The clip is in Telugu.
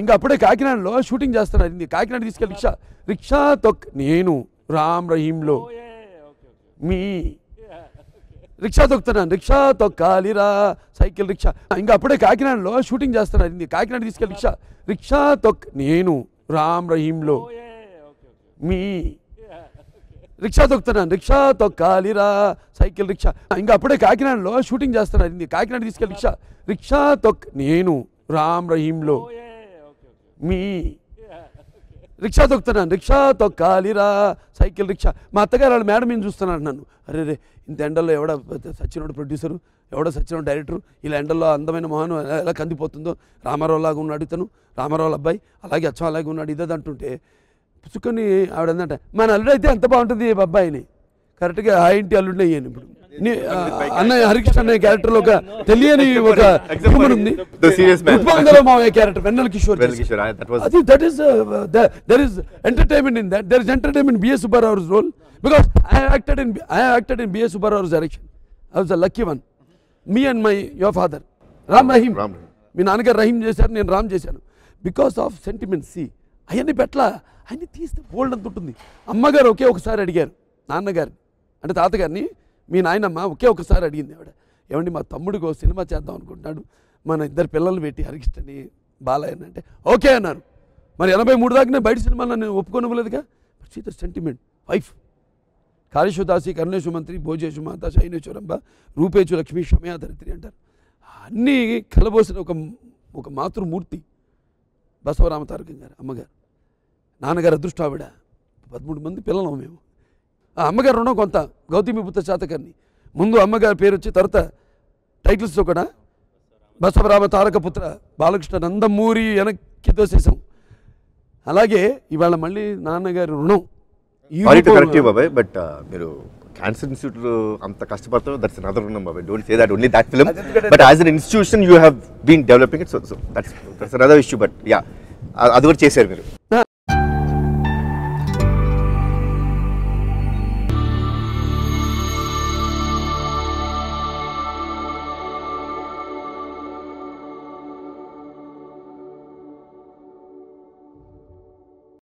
ఇంకా అప్పుడే కాకినాడలో షూటింగ్ చేస్తున్నారు. కాకినాడ తీసుకెళ్ళి రిక్షా నేను రామ్ రహీంలో మీ రిక్షా తొక్కుతున్నాను. రిక్షా తొక్కాలిరా సైకిల్ రిక్షా. ఇంకా అప్పుడే కాకినాడలో షూటింగ్ చేస్తున్నారు. కాకినాడ తీసుకెళ్ళి రిక్షా నేను రామ్ రహీంలో మీ రిక్షా తొక్కుతున్నాను. రిక్షా తొక్కాలిరా సైకిల్ రిక్షా. ఇంకా అప్పుడే కాకినాడలో షూటింగ్ చేస్తున్నారు. కాకినాడ తీసుకెళ్ళి రిక్షా నేను రామ్ రహీంలో మీ రిక్షా తొక్కుతున్నాను. రిక్షా తొక్కాలిరా సైకిల్ రిక్షా. మా అత్తగారు వాళ్ళ మేడం మీద చూస్తున్నాను నన్ను. అరే ఇంత ఎండల్లో ఎవడ సచ్చినోడు ప్రొడ్యూసరు, ఎవడో సచ్చినోడు డైరెక్టరు, ఇలా ఎండల్లో అందమైన మొహన్ ఎలా కందిపోతుందో, రామారావు లాగా ఉన్నాడు ఇతను, రామారావు అబ్బాయి అలాగే అచ్చం అలాగే ఉన్నాడు ఇదే అంటుంటే పుచ్చుకొని ఆవిడ ఏంటంటే మన అల్లుడు అయితే ఎంత బాగుంటుంది ఈ అబ్బాయిని, కరెక్ట్గా ఆ ఇంటి అల్లుడిని అయ్యాను. ఇప్పుడు అన్నయ్య హరికృష్ణ అన్నయ్య క్యారెక్టర్ లో ఒక తెలియని ఒక హ్యూమన్ ఉంది. Character Vennela Kishore. There is entertainment in that. There is entertainment in B.S. Subbarau's role because I have acted in B.S. Subbarau's direction. I was the lucky one. Me and your father Ram Rahim. మీ నాన్నగారు రహీం చేశారు, నేను రామ్ చేశాను. Because of sentiment. సి అవన్నీ పెట్ల అన్ని తీస్తే బోల్డ్ అంత ఉంటుంది. అమ్మగారు ఒకే ఒకసారి అడిగారు నాన్నగారిని, అంటే తాతగారిని, మీ నాయనమ్మ ఒకే ఒకసారి అడిగింది ఆవిడ, ఏమండి మా తమ్ముడికి ఒక సినిమా చేద్దాం అనుకుంటున్నాడు, మన ఇద్దరు పిల్లలు పెట్టి హరికృష్ణని బాలయ్యని అంటే ఓకే అన్నారు. మరి 83 దాకా బయట సినిమాలో నేను ఒప్పుకోనివ్వలేదుగా. బట్ సెంటిమెంట్ వైఫ్ కాళేశ్వదాసి కరుణేశ్వ మంత్రి భోజేశు మాత శైనేశ్వరంబ రూపేచు లక్ష్మీ క్షమయా ధరిత్రి అంటారు. అన్నీ కలబోసిన ఒక మాతృమూర్తి బసవరామ తారకం గారు అమ్మగారు. నాన్నగారు అదృష్టం ఆవిడ. 13 మంది పిల్లలు మేము. ఆ అమ్మగారు రుణం కొంత గౌతమిపుత్ర శాతకర్ణి. ముందు అమ్మగారి పేరు వచ్చి తర్వాత టైటిల్స్తో కూడా బసవరామ తారకపుత్ర బాలకృష్ణ నందమూరి వెనక్కి తోసేసాం. అలాగే ఇవాళ మళ్ళీ నాన్నగారి రుణం. బట్ మీరు క్యాన్సర్ ఇన్స్టిట్యూట్ అంత కష్టపడతాం, దట్స్ అనదర్ రుణం బాబాయ్. Don't say that only that film, but as an institution you have been developing it. So that's another issue. But yeah అది కూడా చేశారు మీరు.